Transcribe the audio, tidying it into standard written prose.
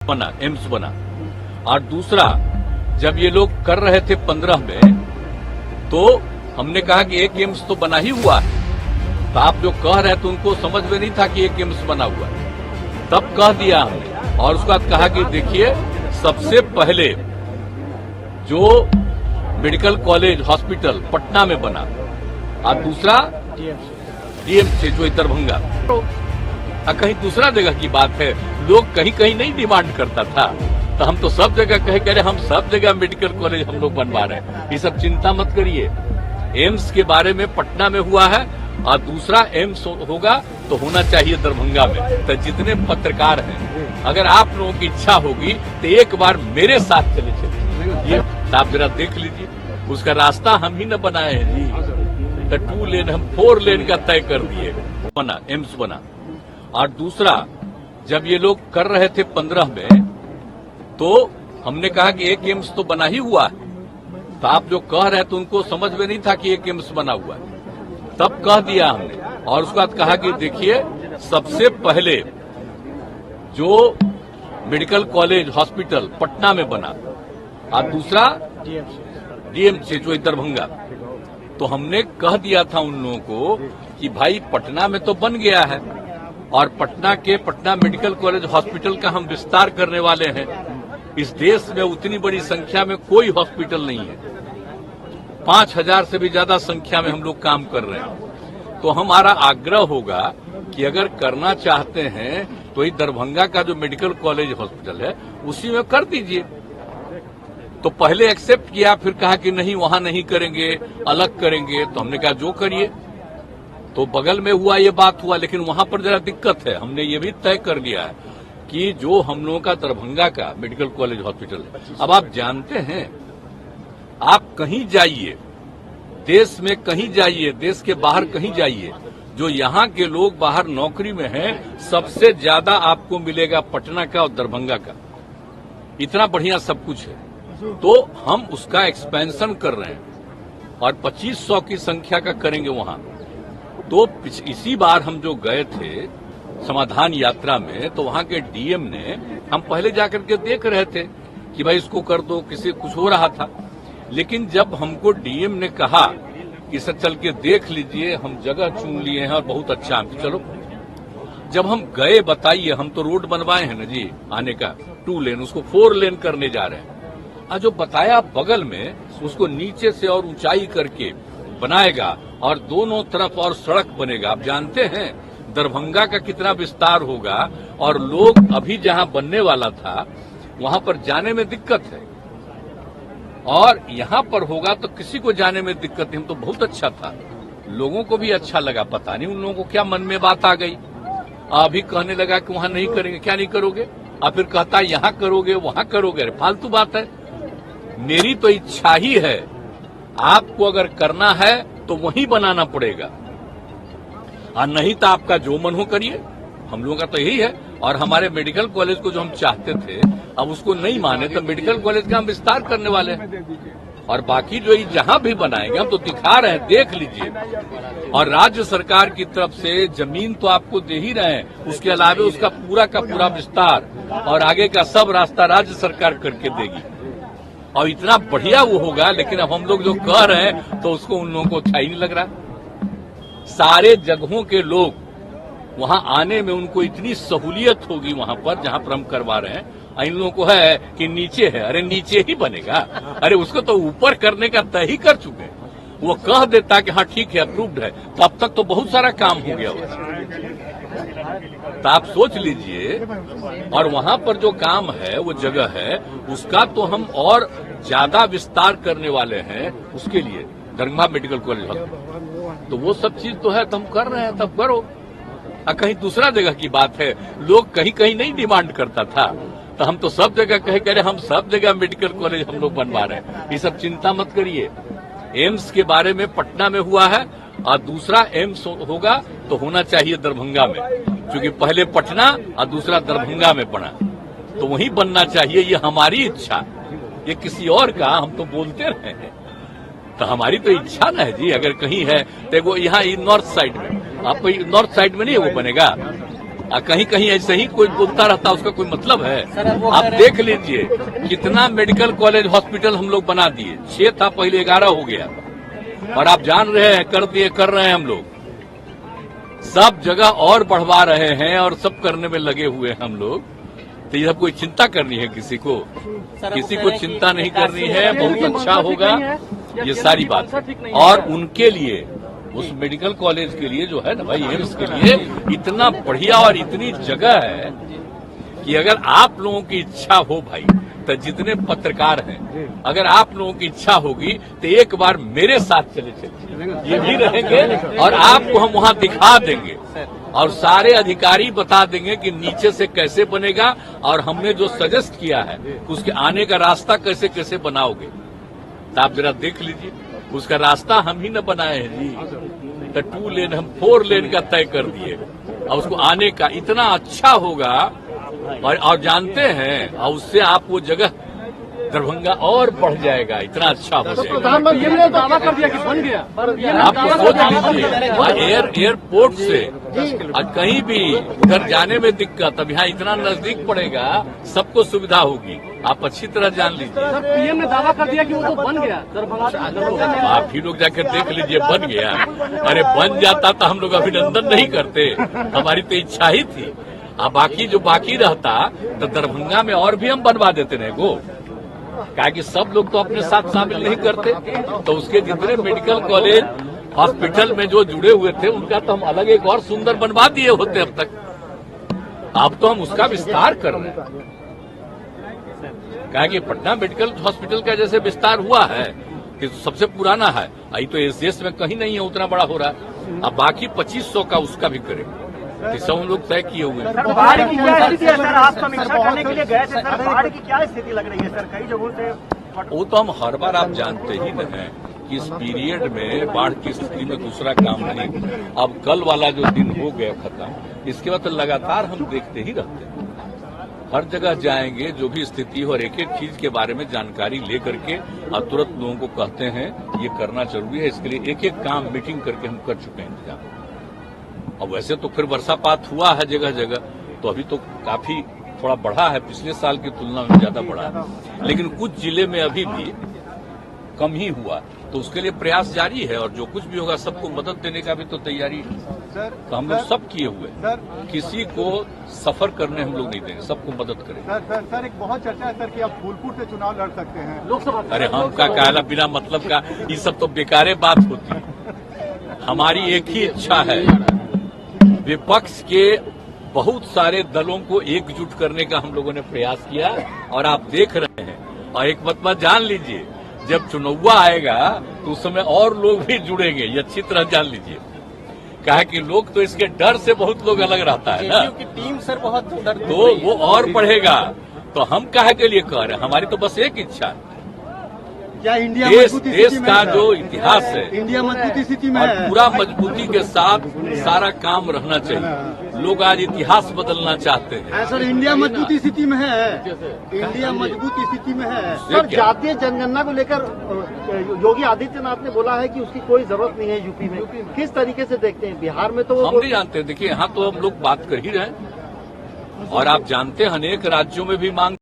बना, एम्स बना। और दूसरा, जब ये लोग कर रहे थे 15 में, तो हमने कहा कि एक एम्स तो बना ही हुआ है। तो आप जो कह रहे थे उनको समझ में नहीं था कि एक एम्स बना हुआ है, तब कह दिया हमने। और उसके बाद कहा कि देखिए, सबसे पहले जो मेडिकल कॉलेज हॉस्पिटल पटना में बना, और दूसरा डीएमसी जो दरभंगा, कहीं दूसरा जगह की बात है। लोग कहीं कहीं नहीं डिमांड करता था, तो हम तो सब जगह कह रहे, हम सब जगह मेडिकल कॉलेज हम लोग बनवा रहे हैं। ये सब चिंता मत करिए। एम्स के बारे में पटना में हुआ है, और दूसरा एम्स होगा तो होना चाहिए दरभंगा में। तो जितने पत्रकार हैं, अगर आप लोगों की इच्छा होगी तो एक बार मेरे साथ चले चलिए, ये आप जरा देख लीजिए। उसका रास्ता हम ही न बनाए हैं जी, तो 2 लेन हम 4 लेन का तय कर दिए। बना, एम्स बना। और दूसरा, जब ये लोग कर रहे थे 15 में, तो हमने कहा कि एक एम्स तो बना ही हुआ है। तो आप जो कह रहे थे उनको समझ में नहीं था कि एक एम्स बना हुआ है, तब कह दिया हमने। और उसके बाद कहा कि देखिए, सबसे पहले जो मेडिकल कॉलेज हॉस्पिटल पटना में बना, और दूसरा डीएमसी जो दरभंगा, तो हमने कह दिया था उन लोगों को कि भाई पटना में तो बन गया है, और पटना मेडिकल कॉलेज हॉस्पिटल का हम विस्तार करने वाले हैं। इस देश में उतनी बड़ी संख्या में कोई हॉस्पिटल नहीं है, 5000 से भी ज्यादा संख्या में हम लोग काम कर रहे हैं। तो हमारा आग्रह होगा कि अगर करना चाहते हैं तो ये दरभंगा का जो मेडिकल कॉलेज हॉस्पिटल है उसी में कर दीजिए। तो पहले एक्सेप्ट किया, फिर कहा कि नहीं वहां नहीं करेंगे, अलग करेंगे। तो हमने कहा जो करिए। तो बगल में हुआ ये बात हुआ, लेकिन वहां पर जरा दिक्कत है। हमने ये भी तय कर लिया है कि जो हम लोगों का दरभंगा का मेडिकल कॉलेज हॉस्पिटल है, अब आप जानते हैं, आप कहीं जाइए, देश में कहीं जाइए, देश के बाहर कहीं जाइए, जो यहाँ के लोग बाहर नौकरी में हैं, सबसे ज्यादा आपको मिलेगा पटना का और दरभंगा का। इतना बढ़िया सब कुछ है। तो हम उसका एक्सपेंशन कर रहे हैं और 2500 की संख्या का करेंगे वहां। तो इसी बार हम जो गए थे समाधान यात्रा में, तो वहां के डीएम ने, हम पहले जाकर के देख रहे थे कि भाई इसको कर दो, किसी कुछ हो रहा था। लेकिन जब हमको डीएम ने कहा कि सर चल के देख लीजिए, हम जगह चुन लिए हैं और बहुत अच्छा है, चलो। जब हम गए, बताइए, हम तो रोड बनवाए हैं ना जी आने का, 2 लेन, उसको 4 लेन करने जा रहे हैं। और जो बताया बगल में, उसको नीचे से और ऊंचाई करके बनाएगा और दोनों तरफ और सड़क बनेगा। आप जानते हैं दरभंगा का कितना विस्तार होगा, और लोग अभी जहां बनने वाला था वहां पर जाने में दिक्कत है, और यहां पर होगा तो किसी को जाने में दिक्कत नहीं। तो बहुत अच्छा था, लोगों को भी अच्छा लगा। पता नहीं उन लोगों को क्या मन में बात आ गई, अभी कहने लगा कि वहां नहीं करेंगे। क्या नहीं करोगे? और फिर कहता यहां करोगे, वहां करोगे। अरे फालतू बात है। मेरी तो इच्छा ही है, आपको अगर करना है तो वहीं बनाना पड़ेगा, और नहीं तो आपका जो मन हो करिए। हम लोगों का तो यही है। और हमारे मेडिकल कॉलेज को जो हम चाहते थे, अब उसको नहीं माने, तो मेडिकल कॉलेज का हम विस्तार करने वाले हैं। और बाकी जो जहां भी बनाएंगे, हम तो दिखा रहे हैं, देख लीजिए। और राज्य सरकार की तरफ से जमीन तो आपको दे ही रहे हैं, उसके अलावा उसका पूरा का पूरा विस्तार और आगे का सब रास्ता राज्य सरकार करके देगी, और इतना बढ़िया वो होगा। लेकिन अब हम लोग जो कह रहे हैं तो उसको उन लोगों को अच्छा ही नहीं लग रहा। सारे जगहों के लोग वहां आने में उनको इतनी सहूलियत होगी वहां पर जहां पर हम करवा रहे हैं। इन लोगों को है कि नीचे है, अरे नीचे ही बनेगा, अरे उसको तो ऊपर करने का तय ही कर चुके हैं। वो कह देता कि हाँ ठीक है, अप्रूव्ड है, तो अब तक तो बहुत सारा काम हो गया होगा। तो आप सोच लीजिए। और वहां पर जो काम है, वो जगह है, उसका तो हम और ज्यादा विस्तार करने वाले हैं। उसके लिए दरभंगा मेडिकल कॉलेज, तो वो सब चीज तो है, तो हम कर रहे हैं, तब करो। कहीं दूसरा जगह की बात है, लोग कहीं कहीं नहीं डिमांड करता था, तो हम तो सब जगह कह रहे, हम सब जगह मेडिकल कॉलेज हम लोग बनवा रहे हैं। ये सब चिंता मत करिए। एम्स के बारे में पटना में हुआ है, और दूसरा एम्स होगा तो होना चाहिए दरभंगा में, क्योंकि पहले पटना और दूसरा दरभंगा में बना, तो वहीं बनना चाहिए। ये हमारी इच्छा, ये किसी और का हम तो बोलते रहे हैं। तो हमारी तो इच्छा ना है जी। अगर कहीं है तो वो यहाँ नॉर्थ साइड में, आप नॉर्थ साइड में नहीं है वो बनेगा, कहीं कहीं ऐसे ही कोई बोलता रहता, उसका कोई मतलब है? आप देख लीजिए कितना मेडिकल कॉलेज हॉस्पिटल हम लोग बना दिए। 6 था, पहले 11 हो गया। और आप जान रहे हैं, कर रहे हैं हम लोग, सब जगह और बढ़वा रहे हैं और सब करने में लगे हुए हैं हम लोग। तो ये सब कोई चिंता करनी है किसी को? किसी को चिंता नहीं करनी है। बहुत अच्छा होगा ये सारी बात। और उनके लिए, उस मेडिकल कॉलेज के लिए जो है ना भाई, एम्स के लिए इतना बढ़िया और इतनी जगह है कि अगर आप लोगों की इच्छा हो भाई, तो जितने पत्रकार हैं, अगर आप लोगों की इच्छा होगी तो एक बार मेरे साथ चले ये भी रहेंगे और आपको हम वहां दिखा देंगे और सारे अधिकारी बता देंगे कि नीचे से कैसे बनेगा और हमने जो सजेस्ट किया है उसके आने का रास्ता कैसे कैसे बनाओगे। तो आप जरा देख लीजिए, उसका रास्ता हम ही न बनाए हैं जी। तो 2 लेन हम 4 लेन का तय कर दिए और उसको आने का इतना अच्छा होगा। और जानते हैं, और उससे आप वो जगह दरभंगा और बढ़ जाएगा, इतना अच्छा हो जाएगा। प्रधानमंत्री ने दावा कर दिया कि बन गया। आप सोच लीजिए, एयरपोर्ट से कहीं भी उधर जाने में दिक्कत, अब यहाँ इतना नजदीक पड़ेगा, सबको सुविधा होगी। आप अच्छी तरह जान लीजिए। सर, पीएम ने दावा कर दिया कि वो तो बन गया दरभंगा। आप ही लोग जाकर देख लीजिए, बन गया। अरे बन जाता तो हम लोग अभिनंदन नहीं करते, हमारी तो इच्छा ही थी। अब बाकी जो बाकी रहता तो दरभंगा में और भी हम बनवा देते रहे गो, क्या कि सब लोग तो अपने साथ शामिल नहीं करते। तो उसके जितने मेडिकल कॉलेज हॉस्पिटल में जो जुड़े हुए थे उनका तो हम अलग एक और सुंदर बनवा दिए होते अब तक। अब तो हम उसका विस्तार कर रहे हैं। क्या कि पटना मेडिकल हॉस्पिटल का जैसे विस्तार हुआ है कि सबसे पुराना है, अभी तो इस देश में कहीं नहीं है उतना बड़ा हो रहा है। अब बाकी 2500 का उसका भी करेंगे। सब हम लोग तय किए हुए हैं। बाढ़ की क्या स्थिति है सर? आप समीक्षा करने के लिए गए थे सर, बाढ़ की क्या स्थिति लग रही है सर? कई जगहों से वो तो हम हर बार आप जानते ही न हैं कि इस पीरियड में बाढ़ की स्थिति में दूसरा काम नहीं। अब कल वाला जो दिन हो गया खत्म, इसके बाद तो लगातार हम देखते ही रहते हैं। हर जगह जाएंगे, जो भी स्थिति हो और एक एक चीज के बारे में जानकारी लेकर के और तुरंत लोगों को कहते हैं ये करना जरूरी है। इसके लिए एक एक काम मीटिंग करके हम कर चुके हैं इंतजाम। और वैसे तो फिर वर्षापात हुआ है जगह जगह, तो अभी तो काफी थोड़ा बढ़ा है, पिछले साल की तुलना में ज्यादा बढ़ा है, लेकिन कुछ जिले में अभी भी कम ही हुआ। तो उसके लिए प्रयास जारी है और जो कुछ भी होगा सबको मदद देने का भी तो तैयारी है। तो हम लोग सब किए हुए, किसी को सफर करने हम लोग नहीं देंगे, सबको मदद करेंगे। सर एक बहुत चर्चा है सर कि आप फूलपुर से चुनाव लड़ सकते हैं लोकसभा। अरे हम का कहला बिना मतलब का, ये सब तो बेकारे बात होती है। हमारी एक ही इच्छा है, विपक्ष के बहुत सारे दलों को एकजुट करने का हम लोगों ने प्रयास किया और आप देख रहे हैं। और एक बात जान लीजिए, जब चुनाव आएगा तो उस समय और लोग भी जुड़ेंगे, ये अच्छी तरह जान लीजिए। कहा कि लोग तो इसके डर से बहुत लोग अलग रहता है ना, टीम सर बहुत डर, तो वो और बढ़ेगा। तो हम काहे के लिए कह रहे हैं, हमारी तो बस एक इच्छा है। क्या इंडिया देश का जो इतिहास है, इंडिया मजबूती स्थिति में और है, पूरा मजबूती के साथ सारा काम रहना चाहिए। लोग आज इतिहास बदलना चाहते हैं। सर इंडिया मजबूती स्थिति में है, इंडिया मजबूती स्थिति में है। सर जातीय जनगणना को लेकर योगी आदित्यनाथ ने बोला है कि उसकी कोई जरूरत नहीं है यूपी में। किस तरीके से देखते हैं? बिहार में तो हम नहीं जानते। देखिए यहाँ तो हम लोग बात कर ही रहे हैं और आप जानते हैं अनेक राज्यों में भी मांग